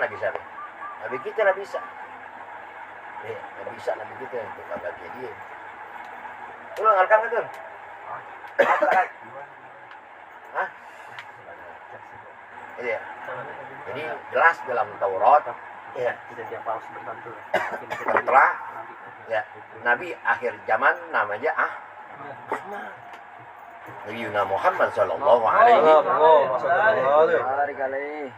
Nabi siapa? Nabi kita lah bisa. Nggak bisa Nabi kita untuk kagak dia. Lu ngarkan kan tuh? Hah? Iya. Jadi jelas dalam Taurat, ya, tidak dia paus berbantu. setelah ya Nabi akhir zaman namanya Ahmad. Nabi Muhammad sallallahu alaihi wasallam.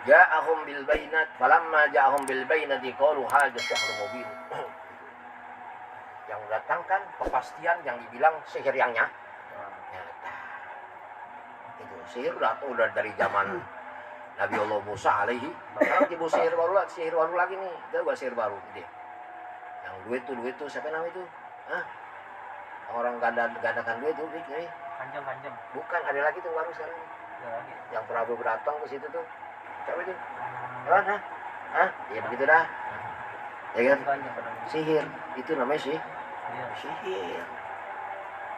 Ja'ahum bil bainat, falamma ja'ahum bil bainati qalu hadza sihrun mubin. Yang datangkan kepastian yang dibilang sihir yang nyata. Itu sihir udah dari zaman Nabi Allah Musa alaihi. Sekarang timbul sihir baru lagi nih. Itu buat sihir baru gitu. Yang duit tuh siapa namanya itu? Hah? Orang gandakan duit tuh nih. Kanjeng. Bukan, ada lagi tuh baru sekarang. Yang Prabu datang ke situ tuh. Siapa itu? Hah? Ya begitu dah. Ya kan? Sihir. Itu namanya sihir.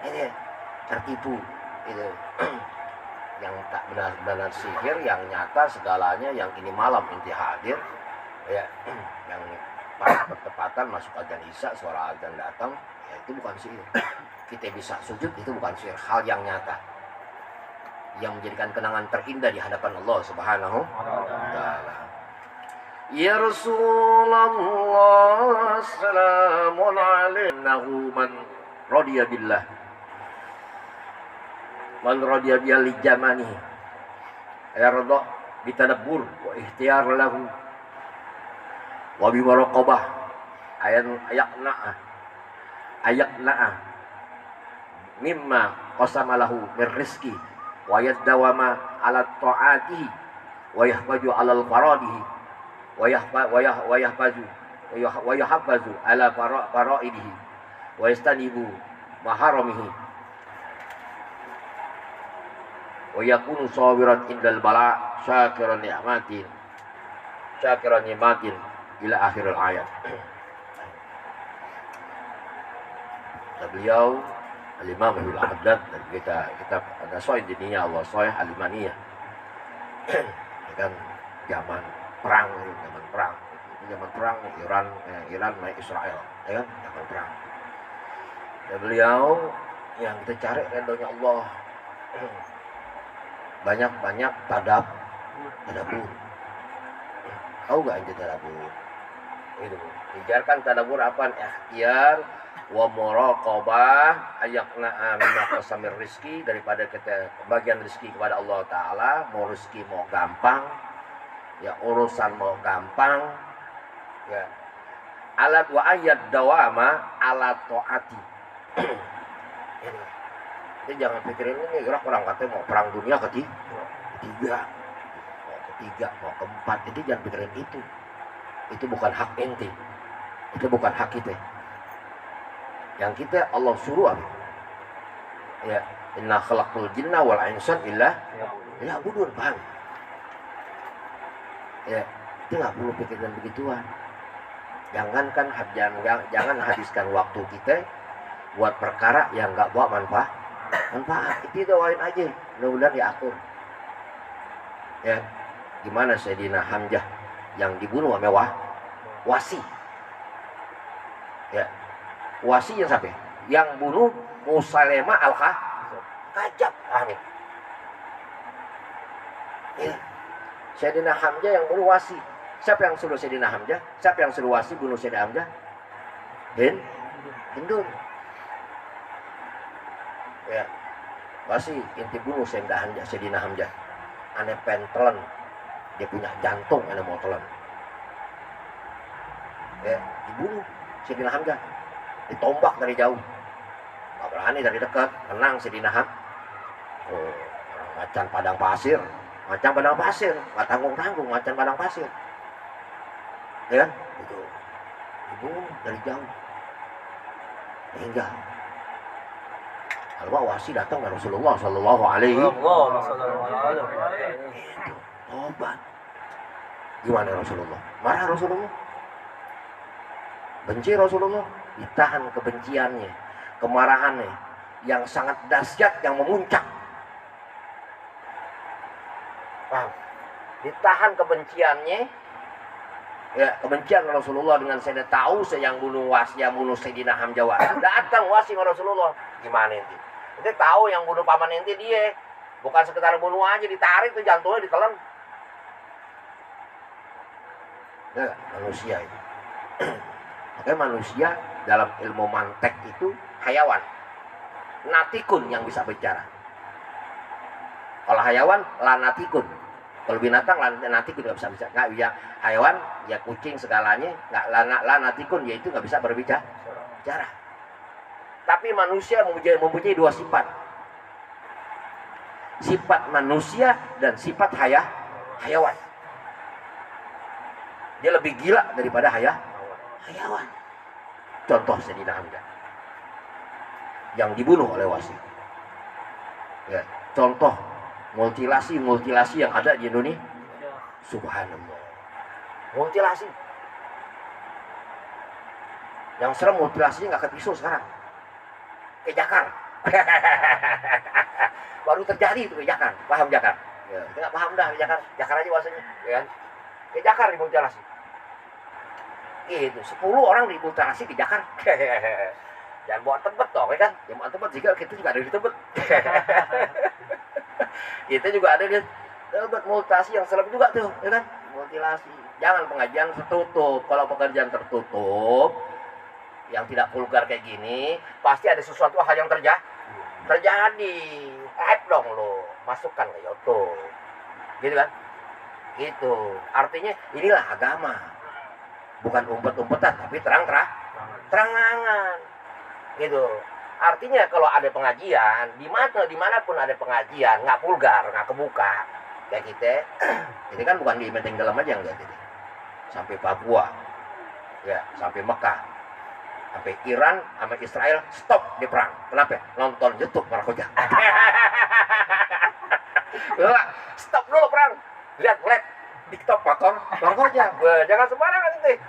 Ini tertipu itu. Yang tak benar-benar sihir, yang nyata segalanya, yang ini malam inti hadir. Ya, yang pas bertepatan masuk azan Isya, suara azan datang, ya itu bukan sihir. Kita bisa sujud, itu bukan sihir, hal yang nyata. Yang menjadikan kenangan terindah di hadapan Allah Subhanahu wa taala. Ya Rasulullah salamun alaihi man radiya billah. Man radiya bil jamani. Yarda bitadabbur wa ikhtiyar lahu. Wa bi muraqabah ayaqna'a mimma qasama lahu min rizqi wa yadawama ala ta'atihi wa yahfaju ala al-faradihi wa yahfazu ala faraidihi wa yastanibu maharamihi wa yakunu sawiran indal bala syakiran ni'matin ila akhiril ayat. Beliau Al-Imam Ahlul Haddad dan kita ada soal jadinya Allah soal Al-Imaniyah. Kan zaman perang Iran naik Israel, ya kan? Zaman perang. Dan beliau yang kita cari ridhonya Allah. Banyak tadabbur. Tahu gak ente tadabbur? Itu. Dijarkan tadabbur apa? Ikhtiyar wa muraqabah ayaqna mimma qasamir rizki, daripada kita bagian rezeki kepada Allah Ta'ala. Mau rezeki mau gampang, ya urusan mau gampang, ya alat wa ayat dawama alat to'ati. Jadi jangan pikirin ini orang katanya mau perang dunia ketiga, mau keempat. Jadi jangan pikirin itu bukan hak ente, itu bukan hak kita. Yang kita Allah suruh apa? Ya, inna khalaqul jinna wal insan illa liya'budun, paham? Ya, itu nggak perlu pikiran begituan. Jangan habiskan waktu kita buat perkara yang nggak bawa manfaat. Itu doain aja, mudah-mudahan diatur. Ya, gimana Sayyidina Hamzah yang dibunuh sama Wasi? Ya, Wasi yang siapa? Yang bunuh Musailamah al-Kadzdzab. Ya. Sayyidina Hamzah yang bunuh Wasi. Siapa yang suruh Sayyidina Hamzah? Siapa yang suruh Wasi bunuh Sayyidina Hamzah? Hindun. Ya. Wasi inti bunuh Sayyidina Hamzah. Ane pentelan. Dia punya jantung ane mau telan. Ya, dibunuh Sayyidina Hamzah. Ditombak dari jauh, nggak berani dari dekat. Tenang Sayyidina Hamzah. Macan padang pasir, nggak tanggung macan padang pasir, ya kan? Itu dibunuh dari jauh. Hingga Al-Wasi datang ke Rasulullah Sallallahu Alaihi Wasallam. Tobat. Gimana Rasulullah? Marah Rasulullah? Benci Rasulullah? Ditahan kebenciannya, kemarahannya yang sangat dahsyat, yang memuncak. Paham? ditahan kebenciannya. Ya, kebencian Rasulullah dengan saya tahu yang bunuh Sayyidina Hamzah. Datang wasi Rasulullah. Gimana ente? Ente tahu yang bunuh paman ente dia. Bukan sekedar bunuh aja, ditarik tuh jantungnya ditelan. Ya, manusia itu. Makanya manusia dalam ilmu mantek itu hayawan. Natikun yang bisa bicara. Kalau hayawan, lanatikun. Kalau binatang lanatikun nggak bisa nggak bisa. Hayawan ya kucing segalanya nggak lanatikun yaitu nggak bisa berbicara. Tapi manusia mempunyai dua sifat. Sifat manusia dan sifat hayawan. Dia lebih gila daripada hayawan. Contoh Sayyidina Hamzah yang dibunuh oleh Wasi. Ya, contoh multilasi yang ada di Indonesia. Subhanallah. Multilasi. Yang serem multilasinya nggak ke pisau sekarang. Ke Jakar. Baru terjadi itu ke Jakar. Paham Jakar? Ya, kita nggak paham dah Jakar. Jakar aja bahasanya. Ya kan? Ke Jakar di multilasi. Gitu, 10 orang di multilasi ke Jakar. Jangan bawa tebet dong, ya kan? Jangan bawa tebet, jika kita juga ada di tebet. Kita juga ada di tebet multilasi yang serem juga tuh, ya kan? Multilasi. Jangan pengajian tertutup. Kalau pengajian tertutup, yang tidak vulgar kayak gini, pasti ada sesuatu hal yang terjadi. Hype dong lo, masukkan ke YouTube. Gitu kan? Gitu. Artinya inilah agama. Bukan umpet-umpetan, tapi terang-terangan. Gitu. Artinya kalau ada pengajian, dimanapun ada pengajian, nggak vulgar, nggak kebuka, kayak kita, ini kan bukan di Menteng Dalam aja nggak gitu. Sampai Papua, ya, sampai Mekah, sampai Iran, sampai Israel, stop di perang. Kenapa? Nonton YouTube Marakoja. Stop dulu perang. Lihat TikTok motor Marakoja. Jangan sembarangan itu.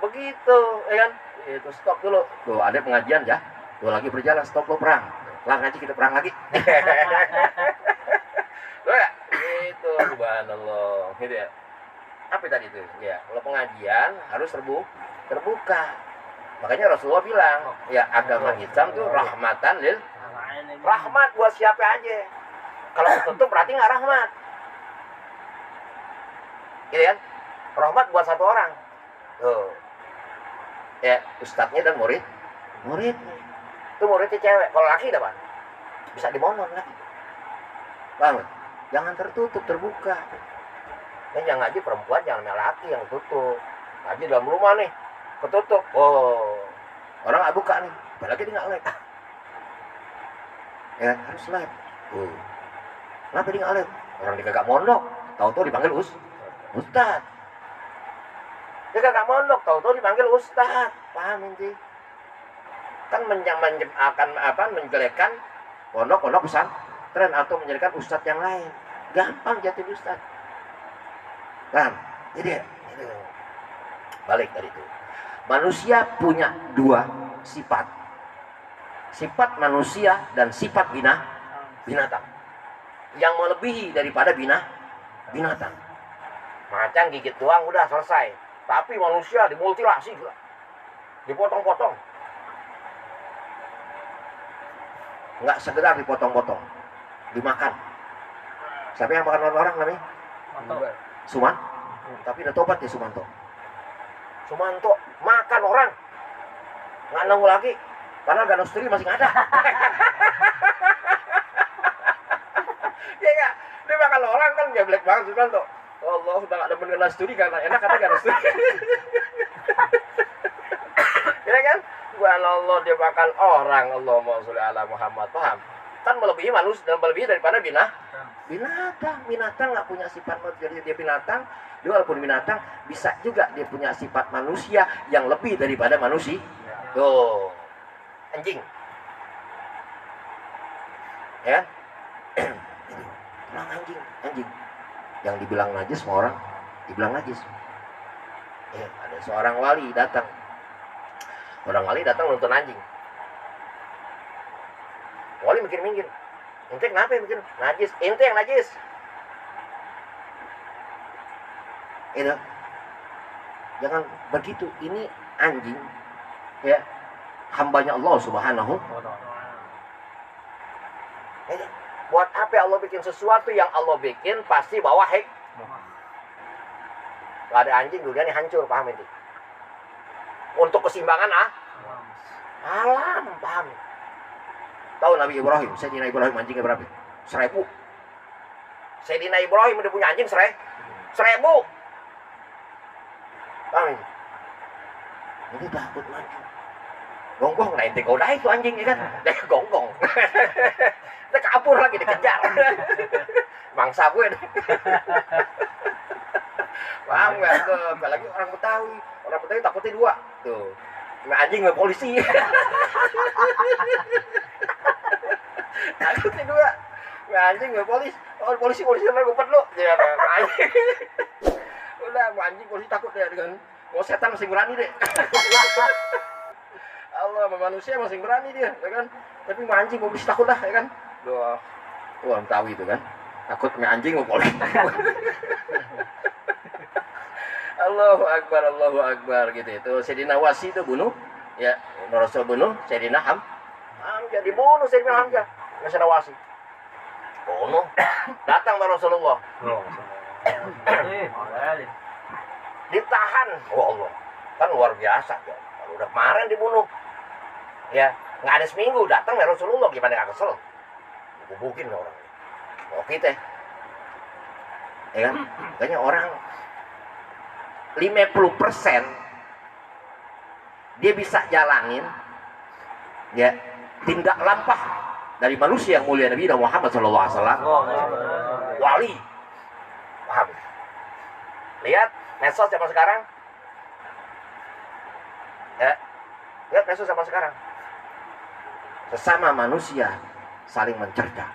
Begitu, ya kan? Itu stop dulu. Tuh ada pengajian ya. Tuh lagi berjalan, stop lo perang. Lah ngaji kita perang lagi. Tuh ya, itu subhanallah. Gitu ya. Apa tadi itu? Ya, kalau pengajian harus terbuka. Makanya Rasulullah bilang, ya agama Islam tuh rahmatan lil rahmat buat siapa aja. Kalau tertutup berarti nggak rahmat. Gitu kan? Rahmat buat satu orang. Tuh. Ya, ustadznya dan murid. Itu muridnya cewek. Kalau laki dapat bisa dimonon lagi. Bang, jangan tertutup, terbuka. Yang ngaji perempuan, jangan laki yang tutup. Ngaji dalam rumah nih, ketutup. Oh, orang nggak buka nih. Apalagi dia nggak live. Ya, harus live. Kenapa dia nggak live? Orang dia kagak mondok, tahu-tahu dipanggil ustad. Dia kagak mondok, tahu-tahu dipanggil ustad. Paham inti? Kan menjelekkan pondok pesantren atau menjadikan ustad yang lain. Gampang jatuh ustad. Kan? Jadi balik dari itu. Manusia punya dua sifat. Sifat manusia dan sifat binatang. Yang melebihi daripada binatang. Macan gigit doang udah selesai. Tapi manusia dimultilasi juga. Dipotong-potong. Enggak sekedar dipotong-potong. Dimakan. Siapa yang makan orang namanya? Suman. Tapi udah tobat ya Sumanto. Sumanto makan orang. Nggak nemu lagi. Padahal Ganostri masih nggak ada. Ya nggak? Dia makan orang kan ya black banget Sumanto. Allah sudah nggak ada mengenal studi karena enak karena Ganostri. Ya kan? Subhanallah dia makan orang. Allahumma sholli ala Muhammad. Paham? Kan melebihi manusia dan melebihi daripada binatang nggak punya sifat jadi dia binatang. Dia walaupun binatang bisa juga dia punya sifat manusia yang lebih daripada manusia. Tuh, anjing, ya, anjing, yang dibilang najis semua orang dibilang najis. Ya, ada seorang wali datang. Orang wali datang nonton anjing. Wali mikir-mikir. Ente kenapa yang mikir? Najis. Ente yang najis. Gitu. Jangan begitu. Ini anjing, ya, hambanya Allah Subhanahu. Ya, buat apa Allah bikin sesuatu yang Allah bikin pasti bawa Gak ada anjing dunianya hancur, paham itu? Untuk keseimbangan alam, paham? Tahu Nabi Ibrahim, Sayyidina Ibrahim anjingnya berapa? 1000. Sayyidina Ibrahim udah punya anjing 1000. Paham ini? Ini takut anjing. Gonggong, nah inti goda itu anjing ya kan? Dia gonggong. Dia kabur lagi dikejar. Mangsa gue. Paham nggak tuh? Apalagi orang Betawi takutnya 2 tuh. Anjing sama polisi. Takutnya 2. Anjing sama polisi orang ngumpet lu. Ya, anjing. Udah, anjing polisi takut ya dengan mau setan masih berani deh. Allah sama manusia masih berani dia, ya kan? Tapi sama anjing polisi takut lah, ya kan? Doa. Orang tahu itu kan. Takut sama anjing sama polisi. Allahu Akbar gitu itu. Sayyidina Wasi itu bunuh, ya, Rasul bunuh Sayyidina Hamzah, dibunuh Sayyidina Hamzah. Sayyidina Wasi bunuh. Datang Rasulullah. Ditahan. Oh Allah. Kan luar biasa ya. Kalau udah kemarin dibunuh. Ya, nggak ada seminggu datang Rasulullah, gimana nggak kesel? Gebukin orang. Oke teh. Ya kan? Makanya orang 50% dia bisa jalanin ya tindak lampah dari manusia yang mulia Nabi Muhammad SAW. Wali, paham? Lihat medsos zaman sekarang, ya, lihat medsos zaman sekarang. Sesama manusia saling mencerca,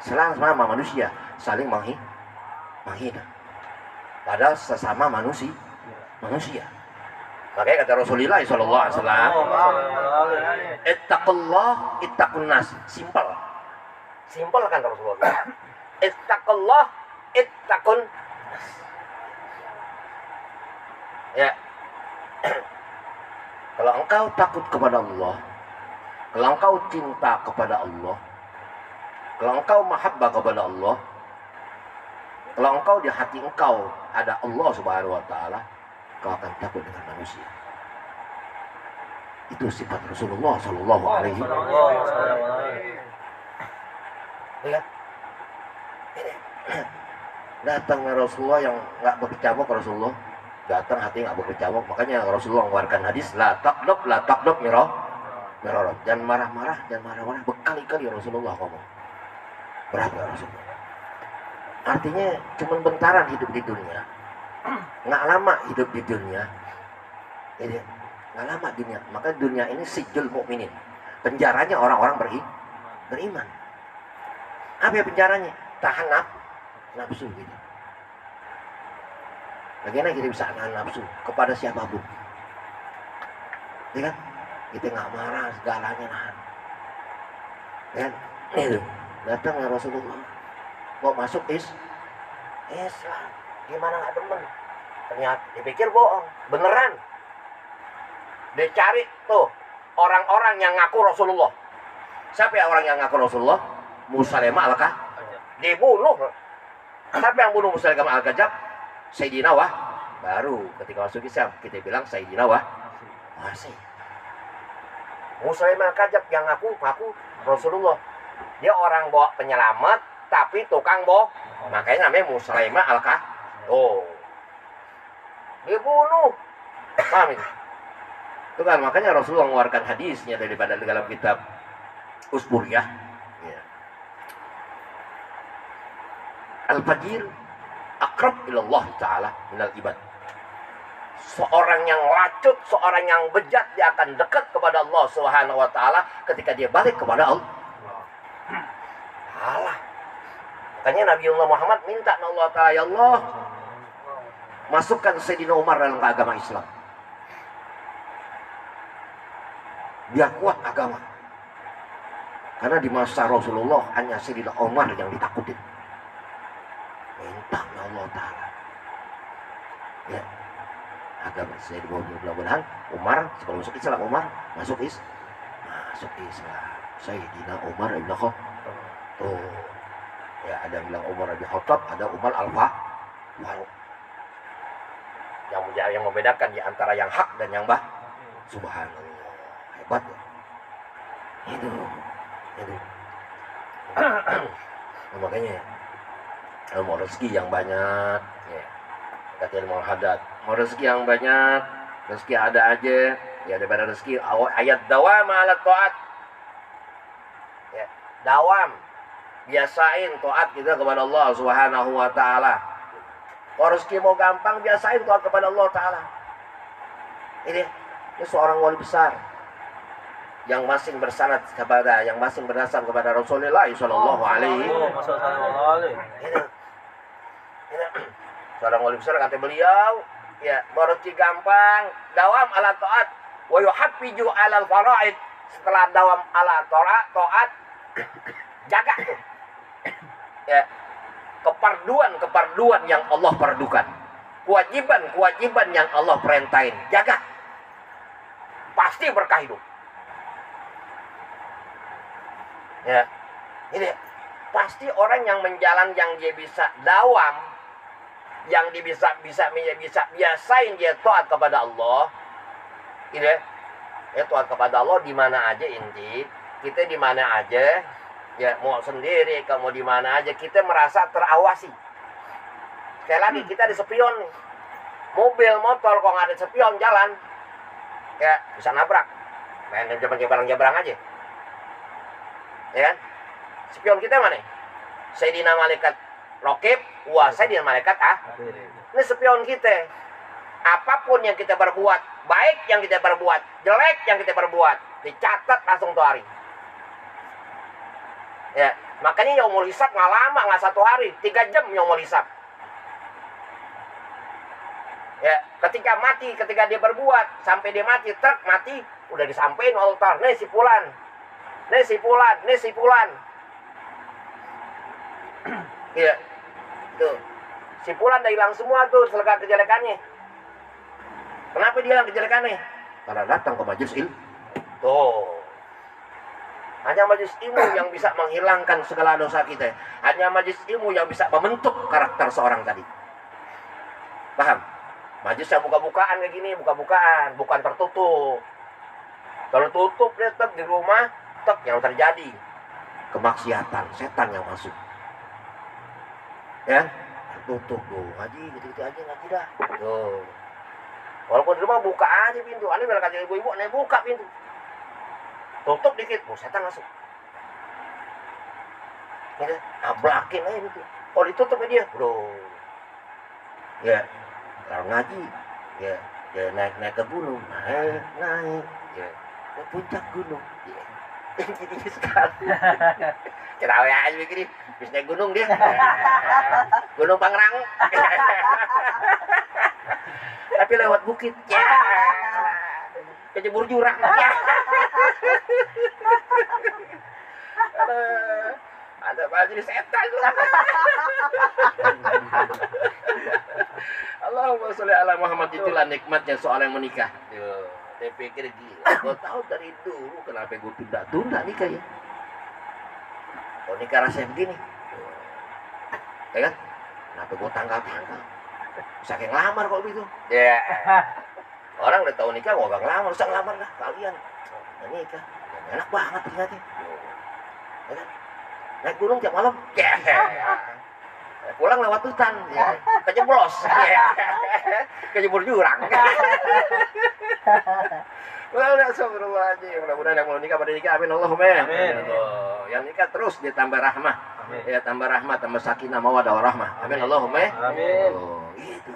sesama manusia saling menghina. Padahal sesama manusia. Makanya kata Rasulullah SAW, ittaqullah ittaqun nas. Simpel kan Rasulullah. Ittaqullah ittaqun nas. Ya. Kalau engkau takut kepada Allah, kalau engkau cinta kepada Allah, kalau engkau mahabbah kepada Allah, kalau engkau di hati engkau ada Allah Subhanahu wa taala, kau akan takut dengan manusia. Itu sifat Rasulullah sallallahu alaihi wasallam. Lihat. Datang Rasulullah yang enggak berkecamuk Rasulullah. Datang hati enggak berkecamuk, makanya Rasulullah mengeluarkan hadis la taqdab mirah. Jangan marah-marah, berkali-kali Rasulullah ngomong. Berapa Rasulullah? Artinya cuma bentaran hidup di dunia, nggak lama hidup di dunia, jadi nggak lama dunia. Maka dunia ini sijil mukminin, penjaranya orang-orang beriman. Apa ya penjaranya? Tahan nafsu gitu. Bagaimana kita bisa nahan nafsu kepada siapapun? Ya kan? Kita nggak marah, segalanya nahan. Ya kan? Itu datang ya Rasulullah. Mau masuk Islam, gimana nggak demen? Ternyata dipikir bohong, beneran. Dia cari tuh orang-orang yang ngaku Rasulullah. Siapa ya orang yang ngaku Rasulullah? Musailamah al-Kadzdzab. Dibunuh. Siapa yang bunuh Musailamah al-Kadzdzab? Sayyidina baru ketika masuk Islam kita bilang Sayyidina Wasi. Musailamah al-Kadzdzab yang ngaku Rasulullah. Dia orang bawa penyelamat tapi tukang bohong, makanya namanya Musailamah al-Kadzdzab. Oh, dibunuh. Paham ini? Itu kan makanya Rasulullah mengeluarkan hadisnya daripada dalam kitab Usburiyah. Ya. Al-fajir akrab ilallah ta'ala minal ibad. Seorang yang lacut, seorang yang bejat, dia akan dekat kepada Allah Subhanahu wa taala ketika dia balik kepada Allah. Makanya Nabi Muhammad minta Allah Ta'ala, ya Allah, masukkan Sayyidina Umar dalam agama Islam. Dia kuat agama. Karena di masa Rasulullah hanya Sayyidina Umar yang ditakutin. Minta Allah Ta'ala. saya mudah-mudahan Umar sebelum masuk Islam masuk Islam Sayyidina Umar ibn Khattab. Tuh ya, ada yang bilang Umar ibn Khattab, ada Umar Faruq. Yang membedakan di antara yang hak dan yang subhanallah, hebat ya. Itu makanya mau rezeki yang banyak ya, kata ilmu hadat, mau rezeki yang banyak, rezeki ada aja ya, daripada rezeki ayat dawam ala taat ya, dawam biasain taat kita kepada Allah Subhanahu wa taala. Kalau rezeki mau gampang, biasain taat kepada Allah taala. Ini seorang wali besar yang masih bersanad kepada, yang masih berdasar kepada Rasulullah sallallahu alaihi wasallam. Seorang wali besar kata beliau, ya, rezeki gampang, dawam ala taat wa yuhaffiju ala faraid. Setelah dawam ala taat, jaga tuh. Ya, keparduan yang Allah perdukan, kewajiban yang Allah perintahin, jaga, pasti berkah hidup. Ya, ini pasti orang yang menjalan, yang dia bisa dawam, yang dia bisa biasain dia taat kepada Allah. Ini ya, taat kepada Allah di mana aja, inti kita di mana aja. Ya, mau sendiri, mau di mana aja, kita merasa terawasi. Sekali lagi, kita ada spion nih. Mobil, motor, kalau nggak ada spion jalan, ya bisa nabrak. Main jabrang aja. Ya kan? Spion kita mana? Sayyidina malaikat Raqib, Sayyidina malaikat Ini spion kita. Apapun yang kita berbuat, baik yang kita berbuat, jelek yang kita berbuat, dicatat langsung tuh hari. Ya, makanya yaumul hisab nggak lama, nggak 1 hari, 3 jam yaumul hisab. Ya, ketika dia berbuat sampai dia mati, truk mati, udah disampaikan altar, nih si fulan. Iya, tuh, si fulan udah hilang semua tuh selaka kejelekannya. Kenapa dia hilang kejelekannya? Karena datang ke majelis ilmu. Tuh. Hanya majelis ilmu yang bisa menghilangkan segala dosa kita. Hanya majelis ilmu yang bisa membentuk karakter seorang tadi. Paham? Majelis yang buka-bukaan kayak gini, bukan tertutup. Kalau tutup dia tetap di rumah, tetap yang terjadi kemaksiatan, setan yang masuk. Ya, tutup tuh, ngaji gitu-gitu aja ngaji dah. Tuh. Walaupun di rumah buka aja pintu, aneh bilang kata ibu-ibu, aneh buka pintu. Tutup dikit, setan masuk. Gitu, ablakin aja gitu. Kalau ditutup dia, bro. Ya, kalau ngaji, ya naik ke gunung, naik, ya, ke puncak gunung, ya. Tinggi sekali. Kenapa ya aja begini, bisa naik gunung dia. Gunung Pangrango. Tapi lewat bukit, ya. Kejebur jurang, ya. Ada baju setan. Allahumma sholli ala Muhammad. Itulah nikmatnya seorang yang menikah. Saya pikir gila. Gue tahu dari dulu kenapa gue tunda nikah ya. Kalau nikah rasanya begini, ya kan? Kenapa gue tanggal? Saking ngelamar kok gitu. Ya. Orang udah tahu nikah, gue gak ngelamar, usah ngelamar lah kalian. Nikah, enak banget ternyata. Ya kan? Naik gunung tiap malam, pulang lewat hutan, ya. Kejeblos, ya. Kejebur jurang. Udah, astagfirullahaladzim. Mudah-mudahan yang mau nikah pada nikah, amin Allahumma. Amin. Yang nikah terus dia tambah rahmah, ya, tambah rahmah, tambah sakinah, mawaddah warahmah. Amin Allahumma. Amin. Gitu.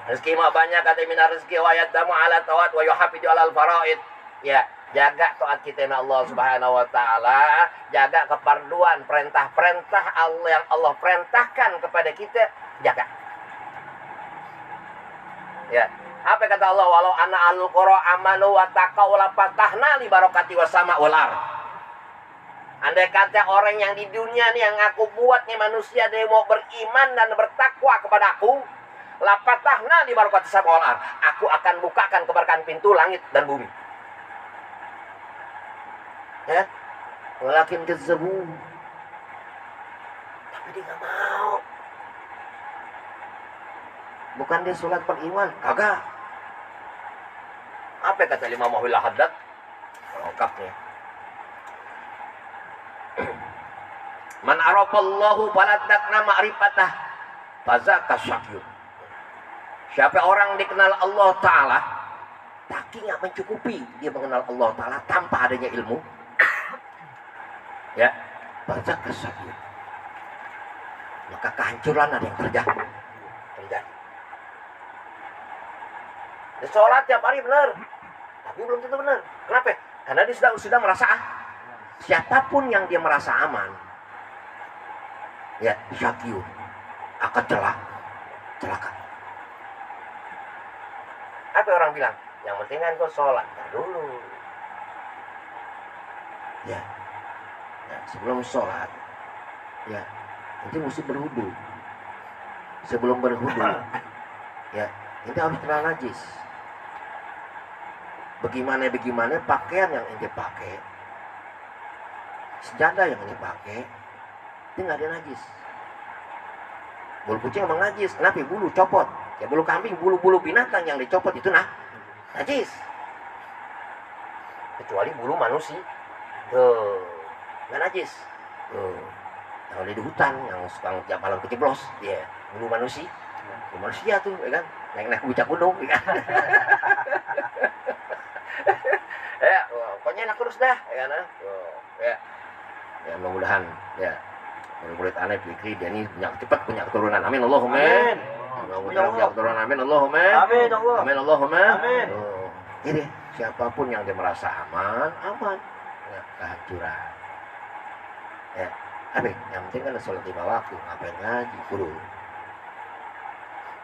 Rezeki mah banyak, kata minar rezeki wa yadamu ala tawat wa yuhafidu alal faraid. Ya, jaga taat kita na Allah Subhanahu wa taala, jaga keparduan perintah-perintah Allah yang Allah perintahkan kepada kita, jaga. Ya, apa kata Allah, walau anna ahlul qura amanu wa taqaw la fatahna li barakati was sama wal ard. Andai kata orang yang di dunia nih yang aku buat nih manusia, dia mau beriman dan bertakwa kepada aku, la fatahna li barakati samawati wal ardh. Aku akan bukakan keberkahan pintu langit dan bumi. Ya. Walakin kazzabu. Tapi dia nggak mau. Bukan dia sholat per iman, kagak. Apa kata Imam Muhammad Haddad? Lengkapnya. Man arafallahu faladakna ma'rifatah fazaka syakyur. Siapa orang dikenal Allah Ta'ala, tapi nggak mencukupi dia mengenal Allah Ta'ala tanpa adanya ilmu, ya, fazaka syakyur, maka kehancuran ada yang terjadi. Dia sholat tiap hari benar, tapi belum tentu benar. Kenapa? Karena dia sudah merasa siapapun yang dia merasa aman, ya, syakyur, akan celaka. Apa orang bilang? Yang penting kan kau sholat dulu. Ya, sebelum sholat, ya, nanti mesti berwudu. Sebelum berwudu, ya, nanti harus kena najis. Bagaimana pakaian yang ente pakai, sejadah yang ente pakai, itu nggak ada najis. Bulu kucing emang najis, kenapa? Bulu copot. Ya bulu kambing, bulu binatang yang dicopot itu najis. Kecuali bulu manusia, tuh nggak najis. Tuh, yang di hutan, yang suka tiap malam keceblos, ya bulu manusia tuh, ya kan? Naik puncak gunung, ya kan? Ya, pokoknya enak terus dah, ya kan? Ya, mudah-mudahan, ya, murid aneh Fikri dia ini cepat punya keturunan. Amin Allahumma. Mudah-mudahan punya keturunan. Amin Allahumma. Amin Allahumma. Jadi siapapun yang dia merasa aman, ya, kehancuran. Ya, yang penting kan sholat 5 waktu, ngapain ngaji, kudu.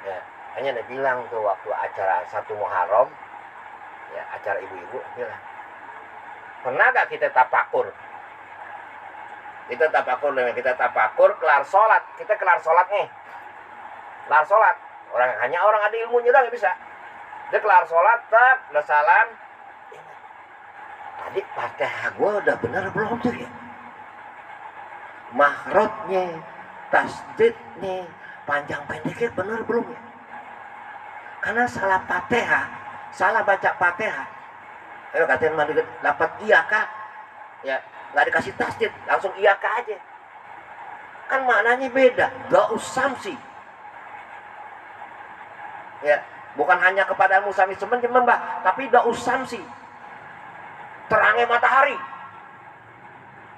Ya, hanya dia bilang tuh waktu acara 1 Muharram, ya, acara ibu-ibu bilang, pernah gak kita tapakur? Kita tapakur, kelar sholat nih. Kelar sholat. Hanya orang ada ilmunya doang bisa. Dia kelar sholat, udah salam. Tadi Fatihah gue udah benar belum tuh ya? Mahrotnya, tasdidnya, panjang pendeknya benar belum ya? Karena salah Fatihah, salah baca Fatihah. Ayo katain mah dapat iya kak, ya nggak dikasih tasdid, langsung iya kak aja. Kan maknanya beda, daus samsi. Ya, bukan hanya kepadamu sami sembah, tapi daus samsi. Terangnya matahari.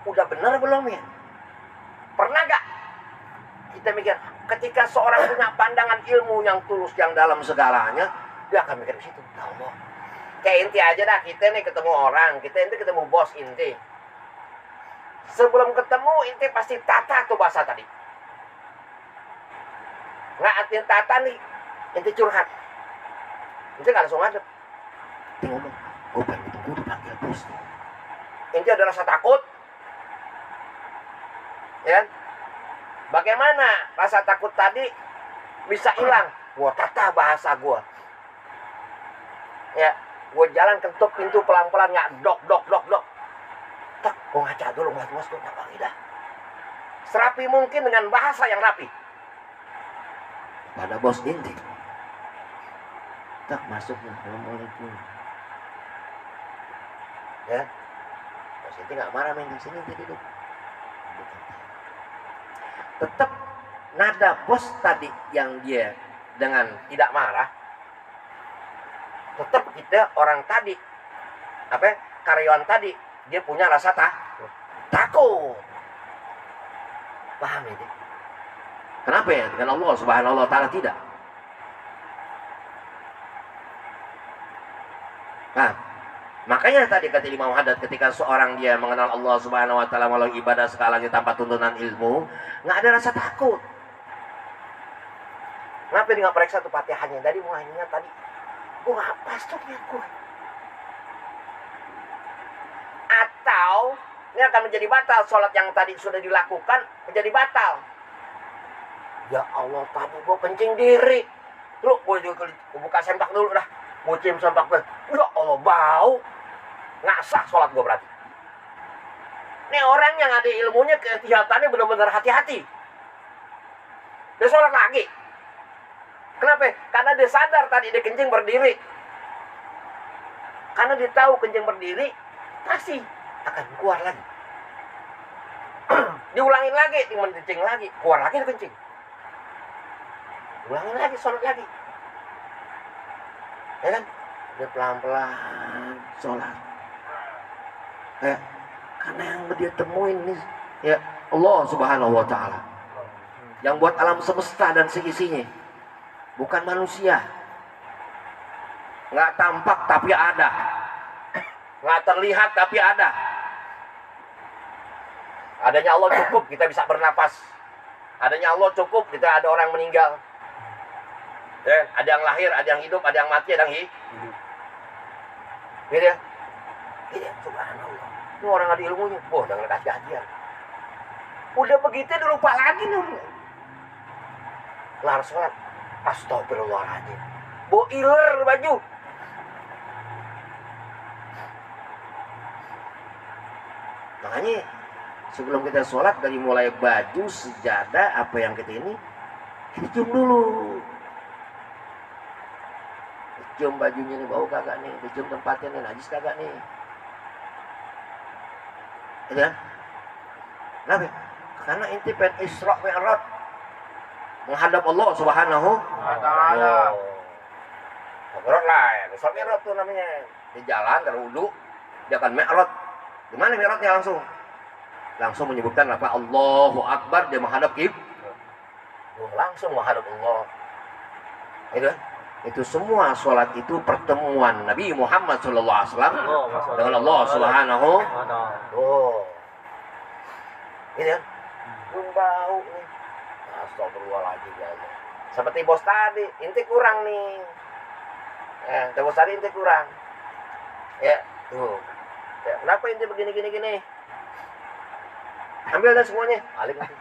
Udah benar belum ya? Pernah gak kita mikir, ketika seorang punya pandangan ilmu yang tulus, yang dalam segalanya, dia akan mikir ke situ. Ya Allah. Kayak inti aja dah, kita nih ketemu orang, kita ketemu bos inti. Sebelum ketemu, inti pasti tata tuh bahasa tadi. Nggak artiin tata nih, inti curhat. Inti nggak langsung ngadep. Inti ngomong, gue pengen ketemu dipanggil bos. Inti ada rasa takut. Ya, bagaimana rasa takut tadi bisa hilang? Gua tata bahasa gua. Ya, gua jalan ketuk pintu pelan-pelan, nggak dok. Tak, gua ngaca dulu buat bos gua apa dah. Serapi mungkin dengan bahasa yang rapi. Pada bos inti. Tak masuknya, assalamualaikum. Ya, bos inti nggak marah main di sini tadi tuh. Tetap nada bos tadi yang dia dengan tidak marah, tetap kita orang tadi, karyawan tadi, dia punya rasa takut. Paham ini? Kenapa ya? Dengan Allah Subhanahu wa Ta'ala tidak. Nah, makanya tadi kata Imam Haddad, ketika seorang dia mengenal Allah Subhanahu wa Ta'ala melalui ibadah skalanya tanpa tuntunan ilmu, nggak ada rasa takut. Kenapa dia nggak periksa tuh Fatihahnya? Dari mulainya tadi, gue nggak pas tuh niat gue. Atau ini akan menjadi batal, sholat yang tadi sudah dilakukan menjadi batal. Ya Allah, tadi gue kencing diri, Lu gue buka sempak dulu dah. Gue cium sempak gue. Ya Allah, bau. Nggak sah sholat gue berarti. Ini orang yang ada ilmunya, kehati-hatiannya benar-benar hati-hati. Dia sholat lagi. Kenapa? Karena dia sadar tadi dia kencing berdiri. Karena dia tahu kencing berdiri pasti akan keluar lagi. Diulangin lagi, kencing lagi, keluar lagi kencing. Ulangin lagi, sholat lagi. Ya kan? Dia pelan-pelan sholat. Ya, karena yang dia temuin nih, ya Allah Subhanahu wa Ta'ala, yang buat alam semesta dan seisinya, bukan manusia. Nggak tampak tapi ada, nggak terlihat tapi ada. Adanya Allah cukup kita bisa bernapas. Adanya Allah cukup kita ada orang meninggal. Ya, ada yang lahir, ada yang hidup, ada yang mati, ada yang hidup. Gitu ya? Gitu ya, subhanallah. Ini orang ada ilmunya. Wah, udah ngeliat hati-hatian. Udah begitu udah lupa lagi nih. Kelar sholat. Astagfirullahaladzim. Bawa iler baju. Makanya sebelum kita sholat, dari mulai baju, sejadah, apa yang kita ini, kita cium dulu. Cium bajunya nih, bau kagak nih, dicium tempatnya nih, najis kagak nih. Gitu kan? Kenapa? Karena inti pengen Isra Mi'raj, menghadap Allah Subhanahu wa Ta'ala. Mi'raj lah, Isra Mi'raj tuh namanya. Di jalan, terwudu, dia akan Mi'raj. Di mana Mi'rajnya langsung? Langsung menyebutkan apa? Allahu Akbar, dia menghadap langsung menghadap Allah. Itu kan? Itu semua sholat itu pertemuan Nabi Muhammad SAW dengan Allah Subhanahu. Ini kan? Bau nih. Astagfirullahaladzim ya Allah. Seperti bos tadi, inti kurang nih. Bos tadi inti kurang. Ya, tuh. Ya, kenapa inti begini? Ambil dah semuanya, balik lagi.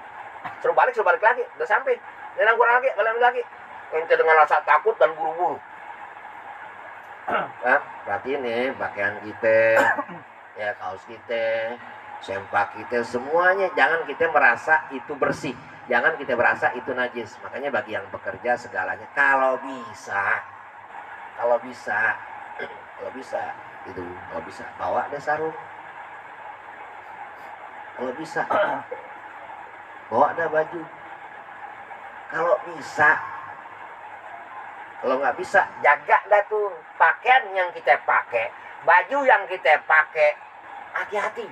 Suruh balik lagi, udah sampai. Dia kurang lagi, balik lagi. Ente dengan rasa takut dan buru-buru. Nah, perhatiin nih pakaian kita, ya kaos kita, sempak kita, semuanya jangan kita merasa itu bersih, jangan kita merasa itu najis. Makanya bagi yang bekerja segalanya, kalau bisa bawa deh sarung. Kalau bisa bawa dah baju. Kalau nggak bisa, jaga dah tuh pakaian yang kita pakai, baju yang kita pakai, hati-hati.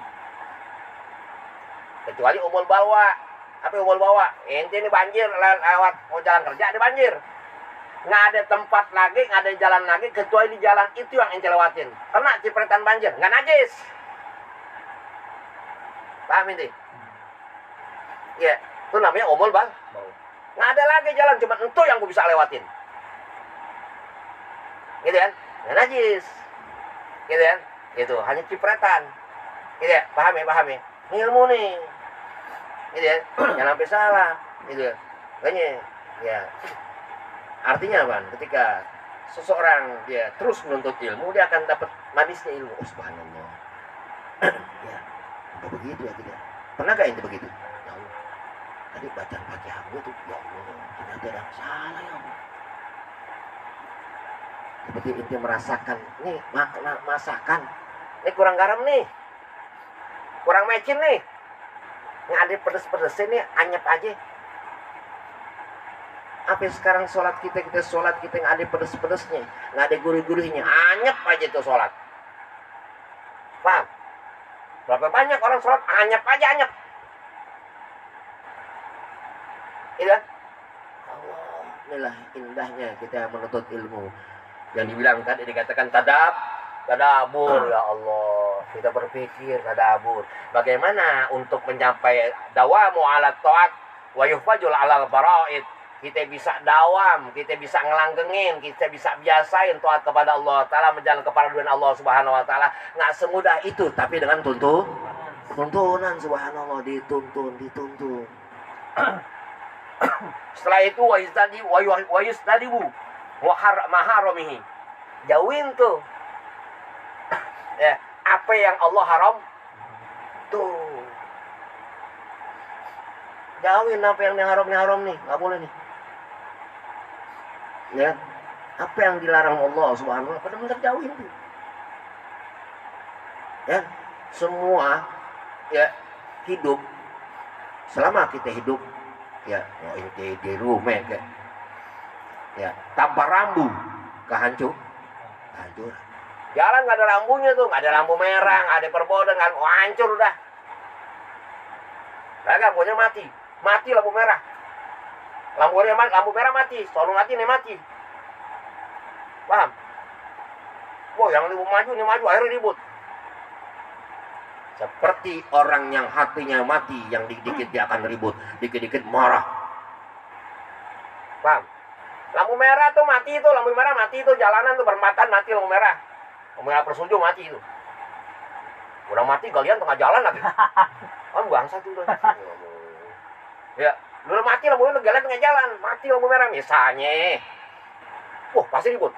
Kecuali umul bawa. Apa umul bawa? Ente ini banjir lewat mau jalan kerja ada banjir. Nggak ada tempat lagi, nggak ada jalan lagi, kecuali di jalan itu yang ente lewatin. Kena cipretan banjir, nggak najis. Paham ini? Ya, itu namanya umul bawa. Nggak ada lagi jalan, cuma itu yang gue bisa lewatin. Gitu kan? Nggak najis. Gitu kan? Itu hanya cipretan. Gitu ya? Paham ya? Ini ilmu nih. Gitu ya? Jangan sampai salah. Gitu ya? Makanya, ya. Artinya apa? Ketika seseorang dia terus menuntut ilmu, dia akan dapat manisnya ilmu. Oh, subhanallah. Ya, udah begitu ya tidak? Pernah gak itu begitu? Ya Allah. Tadi bacaan Fatihah gue tuh, ya Allah, ternyata ada yang salah ya Allah. Seperti inti merasakan, nih makna masakan, ini kurang garam nih, kurang mecin nih, nggak ada pedes-pedesnya nih, anyep aja. Apa sekarang sholat kita nggak ada pedes-pedesnya, nggak ada gurih-gurihnya, anyep aja tuh sholat. Paham? Berapa banyak orang sholat anyep aja anyep. Iya kan? Allah, inilah indahnya kita menuntut ilmu. Yang dibilang tadi dikatakan tadabur ya Allah. Kita berpikir tadabur. Bagaimana untuk mencapai dawamu ala taat wa yuhfajul alal faraid. Kita bisa dawam, kita bisa ngelanggengin, kita bisa biasain taat kepada Allah Ta'ala, menjalan kepada Allah Subhanahu wa Ta'ala. Nggak semudah itu, tapi dengan tuntunan subhanallah, dituntun. Setelah itu wa yustadibu. maharamihi. Jauhin tuh. Ya, apa yang Allah haram tuh. Jauhin apa yang haram nih, nggak boleh nih. Ya, apa yang dilarang Allah Subhanahu wa taala, benar jauhin tuh. Ya, semua ya hidup, selama kita hidup ya di rumah ya tanpa rambu kehancur. Jalan nggak ada rambunya tuh, nggak ada lampu merah, nggak ada perbodan, nggak hancur udah. Lampunya mati lampu merah. Lampu merah mati, soalnya mati. Paham? Wah, yang maju, akhirnya ribut. Seperti orang yang hatinya mati, yang dikit-dikit dia akan ribut, dikit-dikit marah. Paham? Lampu merah tuh mati itu, jalanan tuh perempatan mati lampu merah. Lampu merah Persujung mati itu. Udah mati galian tengah jalan lagi. Kan bangsa tuh. Ya, udah mati lampu merah galian tengah jalan, mati lampu merah misalnya. Wah, pasti ribut.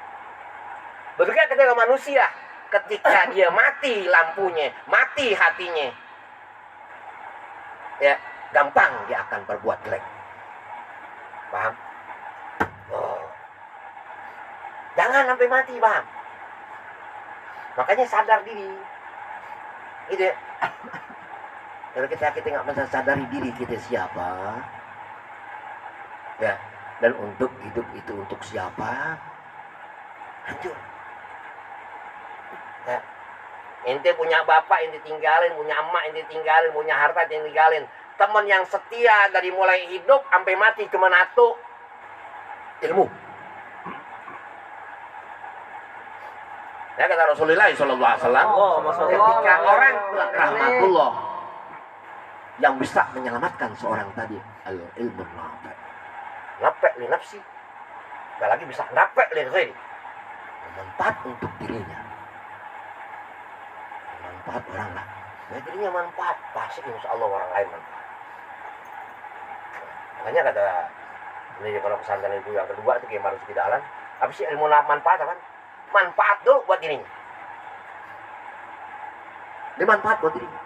Begitu ketika manusia, ketika dia mati lampunya, mati hatinya, ya gampang dia akan berbuat jelek. Paham? Oh. Jangan sampai mati, paham? Makanya sadar diri. Itu ya. Kalau kita nggak bisa sadari diri kita siapa, ya, dan untuk hidup itu untuk siapa, hancur. Ya. Ente punya bapak yang ditinggalin, punya emak yang ditinggalin, punya harta yang ditinggalin. Teman yang setia dari mulai hidup sampai mati cuma satu, ilmu. Ya kata Rasulullah SAW, ketika orang rahmatullah yang bisa menyelamatkan seorang tadi, al-ilmu nafi'. Nafi' li nafsi. Gak lagi bisa nafi' li ghairi. Manfaat untuk dirinya. Manfaat orang lah. Nah, dirinya manfaat, pasti insya Allah orang lain manfaat. Makanya kata ini kalau pesantren itu yang kedua itu kayak harus Dalan. Apa sih ilmu manfaat apa? Manfaat dulu buat dirinya. Dia manfaat buat dirinya.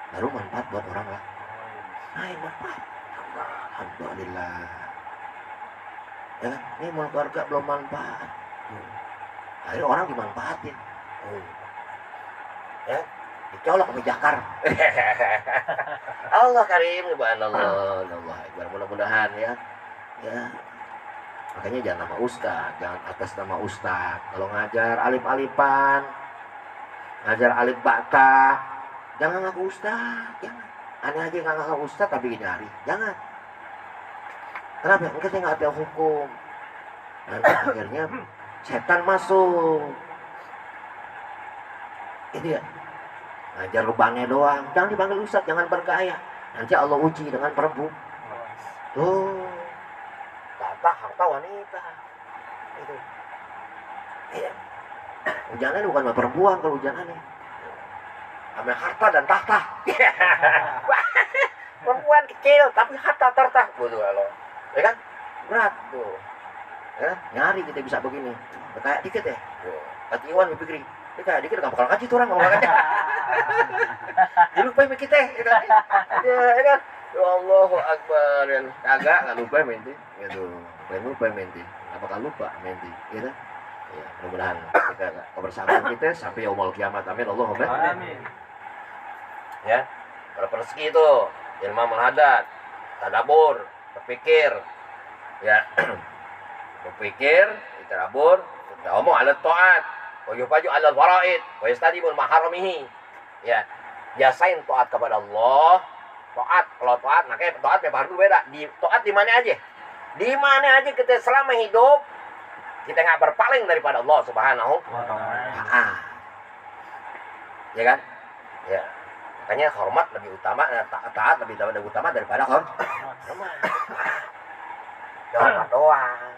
Baru manfaat buat orang lah. Nah, manfaat. Alhamdulillah. Ya, ini mau keluarga belum manfaat. Akhirnya orang dimanfaatin. Ya, dicolok sama jakar. Allah karim, subhanallah, Allah Akbar. Mudah-mudahan ya. Ya. Makanya jangan nama ustaz, jangan atas nama ustaz. Kalau ngajar alif-alifan, ngajar alif bata, jangan ngaku ustaz, jangan. Aneh aja nggak ngaku ustaz tapi nyari, jangan. Kenapa? Enggak, saya nggak tahu hukum. Nanti akhirnya setan masuk. Ini ya. Ngajar lubangnya doang, jangan dipanggil ustaz, jangan bergaya. Nanti Allah uji dengan perbu. Tuh, harta wanita. Itu. Iya. Hujannya bukan sama perempuan kalau hujannya. Sama harta dan tahta. Perempuan kecil tapi harta tahta. Betul Allah. Ya kan? Berat tuh. Ya, nyari kita bisa begini. Kayak dikit ya. Kata Iwan berpikir, ini kayak dikit gak bakal ngaji tuh orang ngomong aja. Dia lupa kita, ya kan? Ya kan? Ya Allahu Akbar. Kagak, gak lupa menti. Gitu. Gak lupa menti. Gak bakal lupa menti. Gitu. Ya, mudah-mudahan kita kebersamaan kita sampai yaumul kiamat. Amin. Allahumma amin. Ya. Kalau rezeki itu ilmu menhadat, tadabbur, berpikir. Ya. Berpikir, tadabbur, ngomong ala taat, wa yufaju ala faraid, wa yastadibul maharamihi. Ya. Biasain taat kepada Allah. Taat, kalau taat, makanya taat ya fardu beda. Taat di mana aja? Di mana aja kita selama hidup kita nggak berpaling daripada Allah Subhanahu wa Ta'ala. Ya kan? Ya. Makanya hormat lebih utama, taat lebih utama daripada hormat. Hormat doang.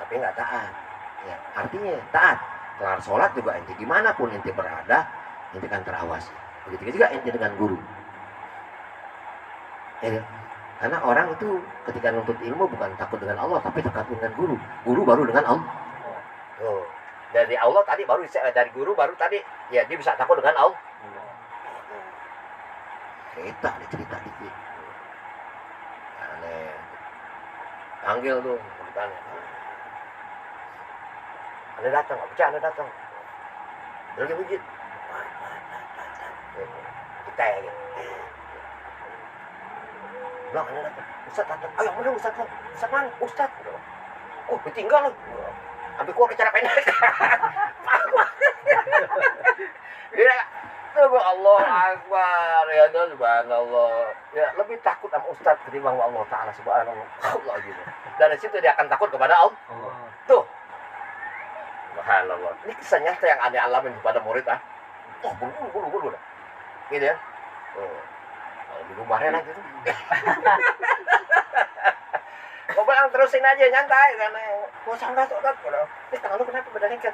Tapi nggak taat. Ya, artinya taat. Kelar sholat juga ente dimanapun ente berada, ente kan terawasi. Begitu juga ente dengan guru. Ya, Karena orang itu ketika nuntut ilmu bukan takut dengan Allah, tapi takut dengan guru. Guru baru dengan Allah. Oh. Dari Allah tadi baru dari guru baru tadi ya dia bisa takut dengan Allah. Cerita dikit. Aneh. Panggil tuh, bertanya. Anda datang, nggak percaya Anda datang. Lagi wujud. Kita ya gitu. Bilang Anda datang. Ustaz datang. Ayo mana Ustaz? Ustaz mana? Ustaz. Oh, ditinggal loh. Sampai keluar ke cara pendek. Dia tunggu Allah Akbar ya subhanallah. Ya lebih takut sama Ustaz ketimbang Allah Ta'ala subhanallah. Allah gitu. Dari situ dia akan takut kepada Allah. Tuh. Subhanallah. Ini kisah nyata yang Anda alamin kepada murid ah. Oh, buru. Gitu ya. Oh. Kalau di rumahnya gitu. Kau bilang terusin aja nyantai karena mau sangat sobat kalau ini tangan lu kenapa beda lengket?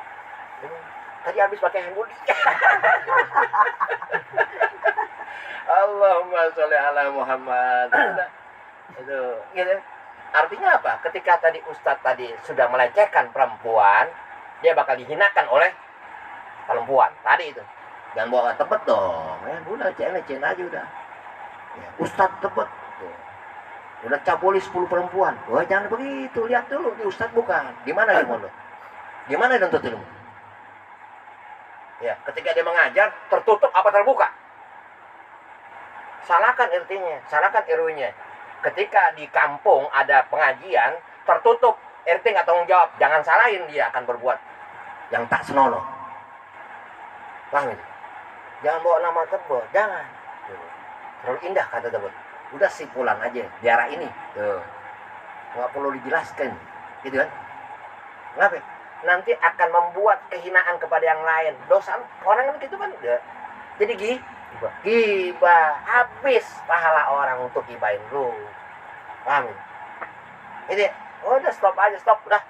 Tadi habis pakai hand body. Allahumma sholli ala Muhammad. Itu gitu. Artinya apa? Ketika tadi Ustadz tadi sudah melecehkan perempuan, dia bakal dihinakan oleh perempuan tadi itu. Jangan bawa tebet dong. Udah leceh aja udah. Ya, Ustadz tebet. Udah cabuli 10 perempuan. Wah jangan begitu, lihat dulu di Ustadz bukan. Gimana dia mau? Gimana dia nuntut ilmu? Ya, ketika dia mengajar tertutup apa terbuka? Salahkan RT-nya, salahkan RW-nya. Ketika di kampung ada pengajian tertutup, RT nggak tanggung jawab. Jangan salahin dia akan berbuat yang tak senonoh. Paham ini? Jangan bawa nama tebel, jangan. Terlalu indah kata tebel. Udah simpulan aja di arah ini tuh nggak perlu dijelaskan gitu kan. Kenapa? Nanti akan membuat kehinaan kepada yang lain. Dosa orang kan gitu kan udah jadi gibah habis pahala orang untuk gibahin lu. Paham ini? Udah stop udah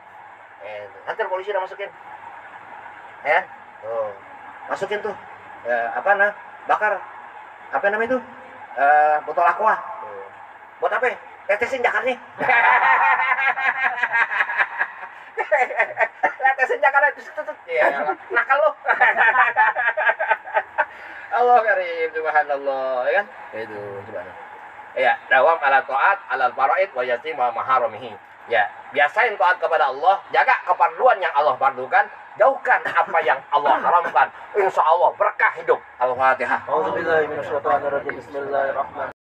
nanti polisi udah masukin ya tuh masukin tuh bakar apa namanya itu botol aqua. Buat apa? Tetesin Jakarta nih. Tetesin Jakarta ya, nakal lo. Allah karim subhanallah ya kan? Itu subhanallah. Ya, dawam ala taat alal faraid wa yasim wa maharamihi. Ya, biasain taat kepada Allah, jaga keperluan yang Allah fardukan, jauhkan apa yang Allah haramkan. Insya Allah berkah hidup. Al-Fatihah. Auzubillahi minasyaitonir rajim. Bismillahirrahmanirrahim.